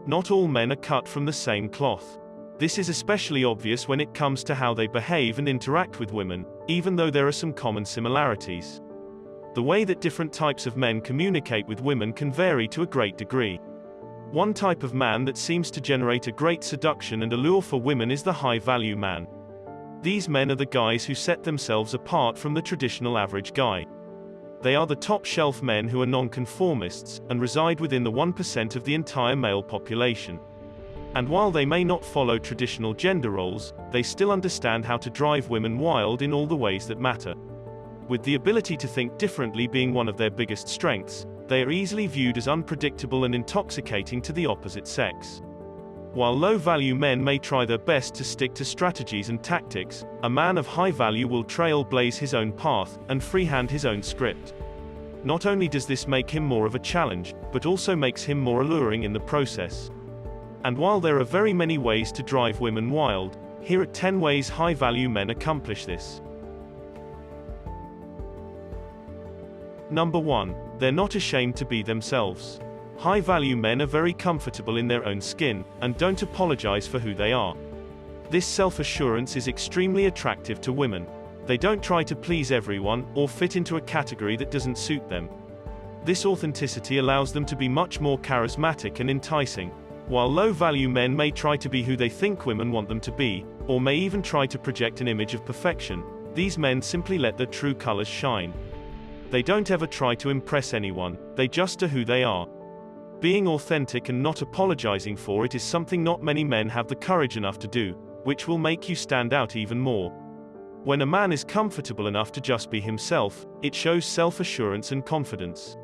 Not all men are cut from the same cloth. This is especially obvious when it comes to how they behave and interact with women, even though there are some common similarities. The way that different types of men communicate with women can vary to a great degree. One type of man that seems to generate a great seduction and allure for women is the high-value man. These men are the guys who set themselves apart from the traditional average guy. They are the top-shelf men who are nonconformists, and reside within the 1% of the entire male population. And while they may not follow traditional gender roles, they still understand how to drive women wild in all the ways that matter. With the ability to think differently being one of their biggest strengths, they are easily viewed as unpredictable and intoxicating to the opposite sex. While low-value men may try their best to stick to strategies and tactics, a man of high value will trailblaze his own path, and freehand his own script. Not only does this make him more of a challenge, but also makes him more alluring in the process. And while there are very many ways to drive women wild, here are 10 ways high-value men accomplish this. Number 1. They're not ashamed to be themselves. High-value men are very comfortable in their own skin, and don't apologize for who they are. This self-assurance is extremely attractive to women. They don't try to please everyone, or fit into a category that doesn't suit them. This authenticity allows them to be much more charismatic and enticing. While low-value men may try to be who they think women want them to be, or may even try to project an image of perfection, these men simply let their true colors shine. They don't ever try to impress anyone, they just are who they are. Being authentic and not apologizing for it is something not many men have the courage enough to do, which will make you stand out even more. When a man is comfortable enough to just be himself, it shows self-assurance and confidence.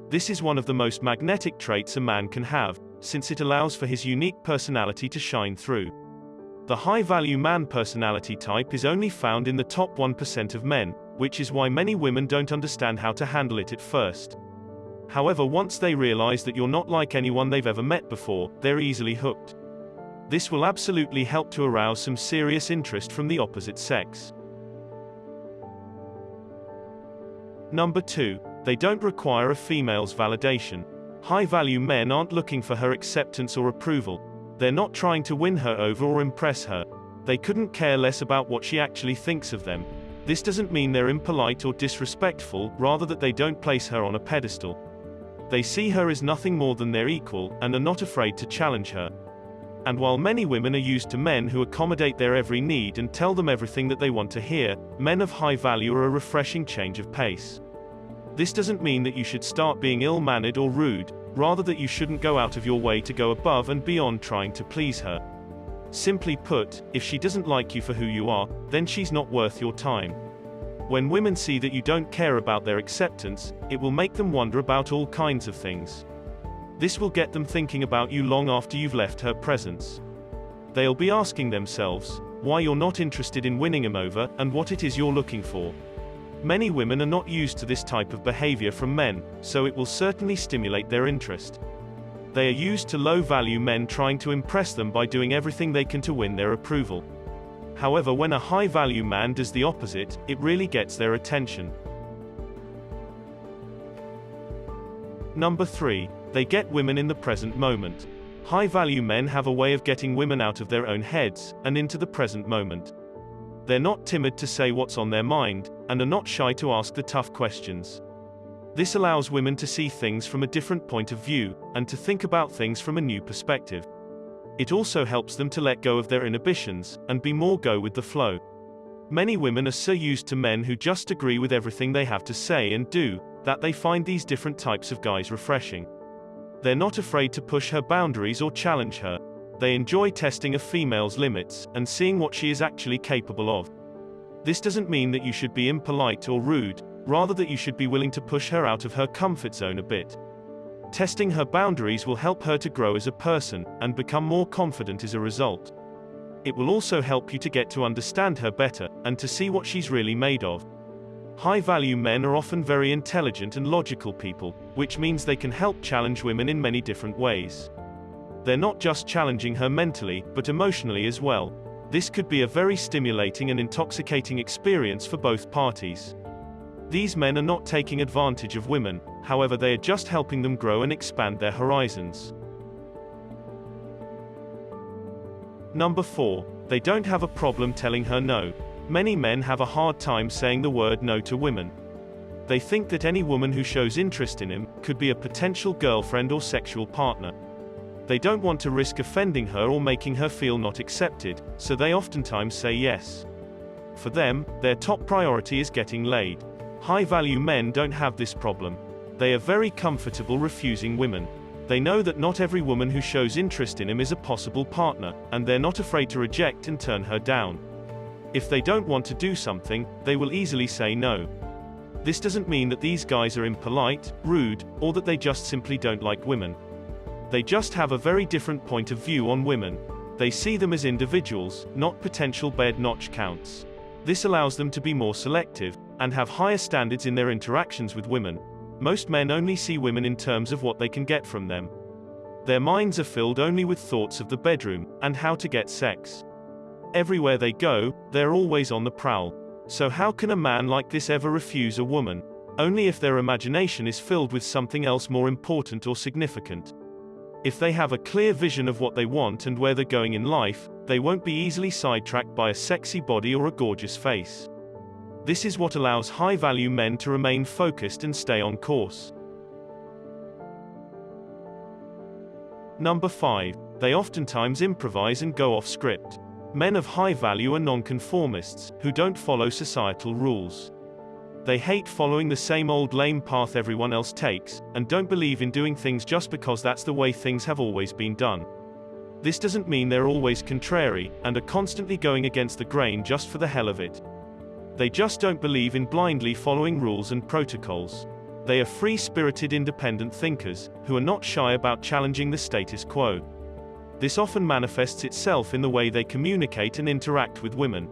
This is one of the most magnetic traits a man can have, since it allows for his unique personality to shine through. The high-value man personality type is only found in the top 1% of men, which is why many women don't understand how to handle it at first. However, once they realize that you're not like anyone they've ever met before, they're easily hooked. This will absolutely help to arouse some serious interest from the opposite sex. Number 2. They don't require a female's validation. High-value men aren't looking for her acceptance or approval. They're not trying to win her over or impress her. They couldn't care less about what she actually thinks of them. This doesn't mean they're impolite or disrespectful, rather that they don't place her on a pedestal. They see her as nothing more than their equal, and are not afraid to challenge her. And while many women are used to men who accommodate their every need and tell them everything that they want to hear, men of high value are a refreshing change of pace. This doesn't mean that you should start being ill-mannered or rude, rather that you shouldn't go out of your way to go above and beyond trying to please her. Simply put, if she doesn't like you for who you are, then she's not worth your time. When women see that you don't care about their acceptance, it will make them wonder about all kinds of things. This will get them thinking about you long after you've left her presence. They'll be asking themselves why you're not interested in winning him over, and what it is you're looking for. Many women are not used to this type of behavior from men, so it will certainly stimulate their interest. They are used to low-value men trying to impress them by doing everything they can to win their approval. However, when a high-value man does the opposite, it really gets their attention. Number 3. They get women in the present moment. High-value men have a way of getting women out of their own heads, and into the present moment. They're not timid to say what's on their mind, and are not shy to ask the tough questions. This allows women to see things from a different point of view, and to think about things from a new perspective. It also helps them to let go of their inhibitions, and be more go with the flow. Many women are so used to men who just agree with everything they have to say and do, that they find these different types of guys refreshing. They're not afraid to push her boundaries or challenge her. They enjoy testing a female's limits, and seeing what she is actually capable of. This doesn't mean that you should be impolite or rude, rather that you should be willing to push her out of her comfort zone a bit. Testing her boundaries will help her to grow as a person, and become more confident as a result. It will also help you to get to understand her better, and to see what she's really made of. High-value men are often very intelligent and logical people, which means they can help challenge women in many different ways. They're not just challenging her mentally, but emotionally as well. This could be a very stimulating and intoxicating experience for both parties. These men are not taking advantage of women, however they are just helping them grow and expand their horizons. Number 4. They don't have a problem telling her no. Many men have a hard time saying the word no to women. They think that any woman who shows interest in him could be a potential girlfriend or sexual partner. They don't want to risk offending her or making her feel not accepted, so they oftentimes say yes. For them, their top priority is getting laid. High-value men don't have this problem. They are very comfortable refusing women. They know that not every woman who shows interest in him is a possible partner, and they're not afraid to reject and turn her down. If they don't want to do something, they will easily say no. This doesn't mean that these guys are impolite, rude, or that they just simply don't like women. They just have a very different point of view on women. They see them as individuals, not potential bed notch counts. This allows them to be more selective, and have higher standards in their interactions with women. Most men only see women in terms of what they can get from them. Their minds are filled only with thoughts of the bedroom, and how to get sex. Everywhere they go, they're always on the prowl. So how can a man like this ever refuse a woman? Only if their imagination is filled with something else more important or significant. If they have a clear vision of what they want and where they're going in life, they won't be easily sidetracked by a sexy body or a gorgeous face. This is what allows high-value men to remain focused and stay on course. Number 5. They oftentimes improvise and go off script. Men of high value are nonconformists, who don't follow societal rules. They hate following the same old lame path everyone else takes, and don't believe in doing things just because that's the way things have always been done. This doesn't mean they're always contrary, and are constantly going against the grain just for the hell of it. They just don't believe in blindly following rules and protocols. They are free-spirited independent thinkers, who are not shy about challenging the status quo. This often manifests itself in the way they communicate and interact with women.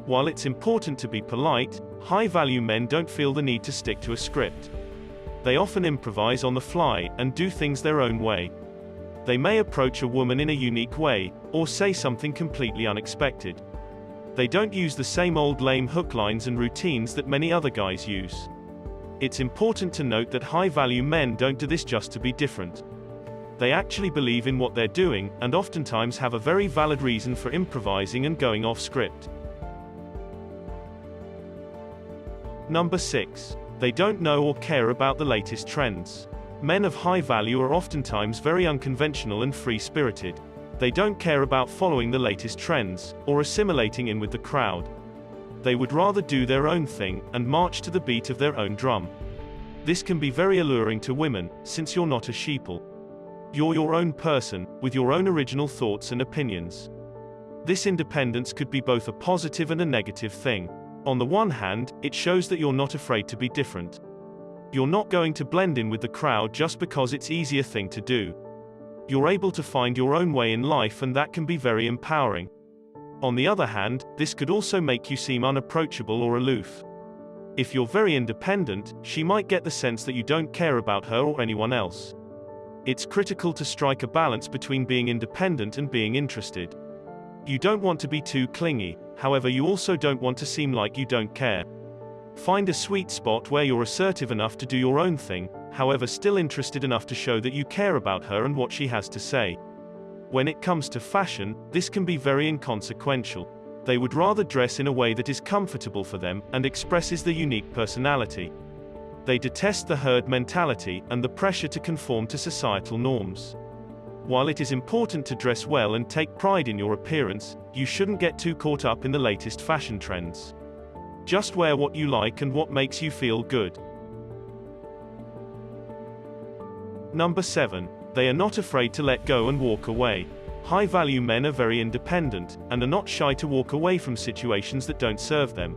While it's important to be polite, high-value men don't feel the need to stick to a script. They often improvise on the fly, and do things their own way. They may approach a woman in a unique way, or say something completely unexpected. They don't use the same old lame hook lines and routines that many other guys use. It's important to note that high-value men don't do this just to be different. They actually believe in what they're doing, and oftentimes have a very valid reason for improvising and going off script. Number 6. They don't know or care about the latest trends. Men of high value are oftentimes very unconventional and free-spirited. They don't care about following the latest trends, or assimilating in with the crowd. They would rather do their own thing, and march to the beat of their own drum. This can be very alluring to women, since you're not a sheeple. You're your own person, with your own original thoughts and opinions. This independence could be both a positive and a negative thing. On the one hand, it shows that you're not afraid to be different. You're not going to blend in with the crowd just because it's an easier thing to do. You're able to find your own way in life, and that can be very empowering. On the other hand, this could also make you seem unapproachable or aloof. If you're very independent, she might get the sense that you don't care about her or anyone else. It's critical to strike a balance between being independent and being interested. You don't want to be too clingy, however you also don't want to seem like you don't care. Find a sweet spot where you're assertive enough to do your own thing, however still interested enough to show that you care about her and what she has to say. When it comes to fashion, this can be very inconsequential. They would rather dress in a way that is comfortable for them, and expresses their unique personality. They detest the herd mentality, and the pressure to conform to societal norms. While it is important to dress well and take pride in your appearance, you shouldn't get too caught up in the latest fashion trends. Just wear what you like and what makes you feel good. Number 7. They are not afraid to let go and walk away. High-value men are very independent, and are not shy to walk away from situations that don't serve them.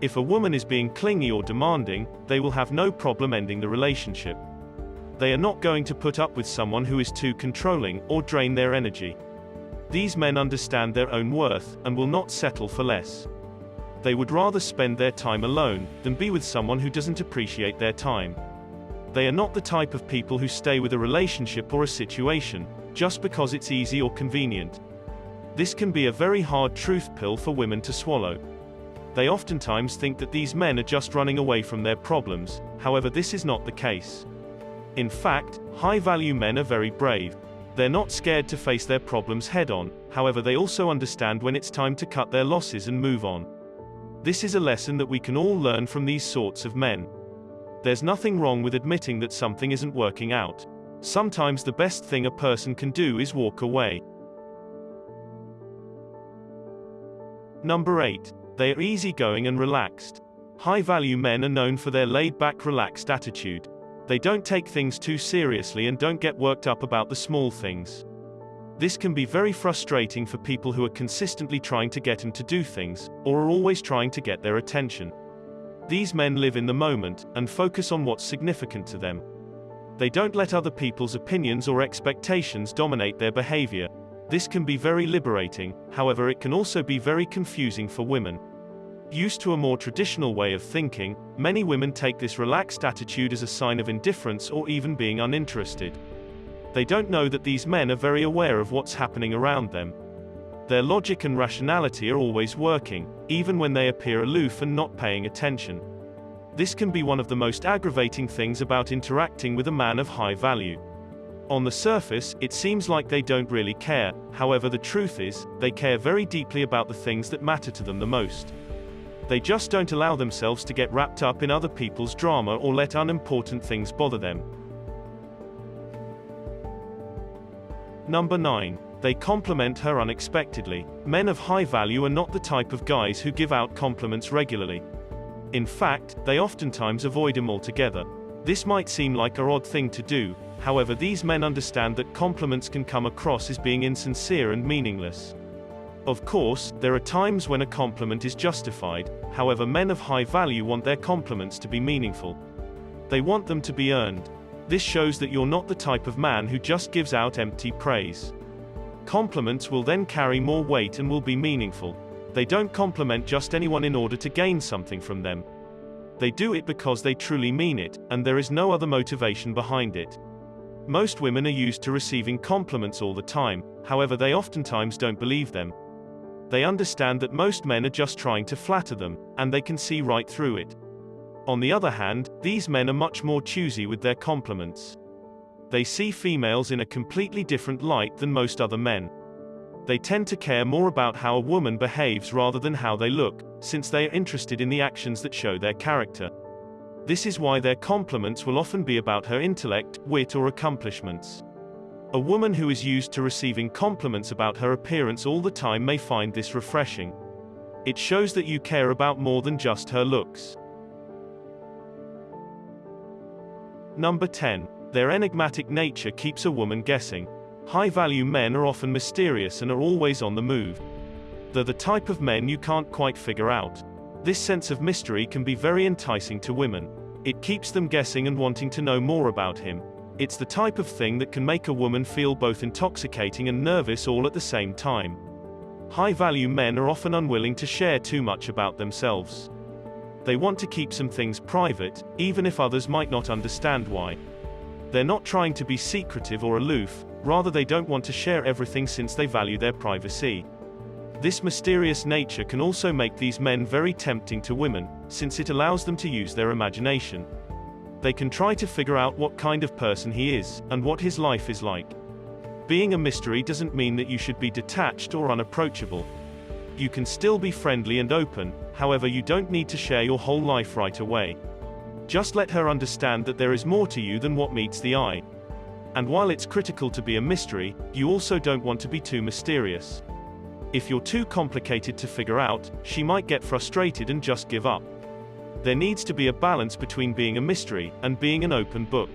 If a woman is being clingy or demanding, they will have no problem ending the relationship. They are not going to put up with someone who is too controlling, or drain their energy. These men understand their own worth, and will not settle for less. They would rather spend their time alone, than be with someone who doesn't appreciate their time. They are not the type of people who stay with a relationship or a situation, just because it's easy or convenient. This can be a very hard truth pill for women to swallow. They oftentimes think that these men are just running away from their problems, however this is not the case. In fact, high-value men are very brave. They're not scared to face their problems head-on, however they also understand when it's time to cut their losses and move on. This is a lesson that we can all learn from these sorts of men. There's nothing wrong with admitting that something isn't working out. Sometimes the best thing a person can do is walk away. Number 8. They are easygoing and relaxed. High-value men are known for their laid-back, relaxed attitude. They don't take things too seriously and don't get worked up about the small things. This can be very frustrating for people who are consistently trying to get him to do things, or are always trying to get their attention. These men live in the moment, and focus on what's significant to them. They don't let other people's opinions or expectations dominate their behavior. This can be very liberating, however it can also be very confusing for women. Used to a more traditional way of thinking, many women take this relaxed attitude as a sign of indifference or even being uninterested. They don't know that these men are very aware of what's happening around them. Their logic and rationality are always working, even when they appear aloof and not paying attention. This can be one of the most aggravating things about interacting with a man of high value. On the surface, it seems like they don't really care, however the truth is, they care very deeply about the things that matter to them the most. They just don't allow themselves to get wrapped up in other people's drama or let unimportant things bother them. Number 9. They compliment her unexpectedly. Men of high value are not the type of guys who give out compliments regularly. In fact, they oftentimes avoid him altogether. This might seem like an odd thing to do, however these men understand that compliments can come across as being insincere and meaningless. Of course, there are times when a compliment is justified, however men of high value want their compliments to be meaningful. They want them to be earned. This shows that you're not the type of man who just gives out empty praise. Compliments will then carry more weight and will be meaningful. They don't compliment just anyone in order to gain something from them. They do it because they truly mean it, and there is no other motivation behind it. Most women are used to receiving compliments all the time, however they oftentimes don't believe them. They understand that most men are just trying to flatter them, and they can see right through it. On the other hand, these men are much more choosy with their compliments. They see females in a completely different light than most other men. They tend to care more about how a woman behaves rather than how they look, since they are interested in the actions that show their character. This is why their compliments will often be about her intellect, wit or accomplishments. A woman who is used to receiving compliments about her appearance all the time may find this refreshing. It shows that you care about more than just her looks. Number 10. Their enigmatic nature keeps a woman guessing. High-value men are often mysterious and are always on the move. They're the type of men you can't quite figure out. This sense of mystery can be very enticing to women. It keeps them guessing and wanting to know more about him. It's the type of thing that can make a woman feel both intoxicating and nervous all at the same time. High-value men are often unwilling to share too much about themselves. They want to keep some things private, even if others might not understand why. They're not trying to be secretive or aloof, rather they don't want to share everything since they value their privacy. This mysterious nature can also make these men very tempting to women, since it allows them to use their imagination. They can try to figure out what kind of person he is, and what his life is like. Being a mystery doesn't mean that you should be detached or unapproachable. You can still be friendly and open, however you don't need to share your whole life right away. Just let her understand that there is more to you than what meets the eye. And while it's critical to be a mystery, you also don't want to be too mysterious. If you're too complicated to figure out, she might get frustrated and just give up. There needs to be a balance between being a mystery and being an open book.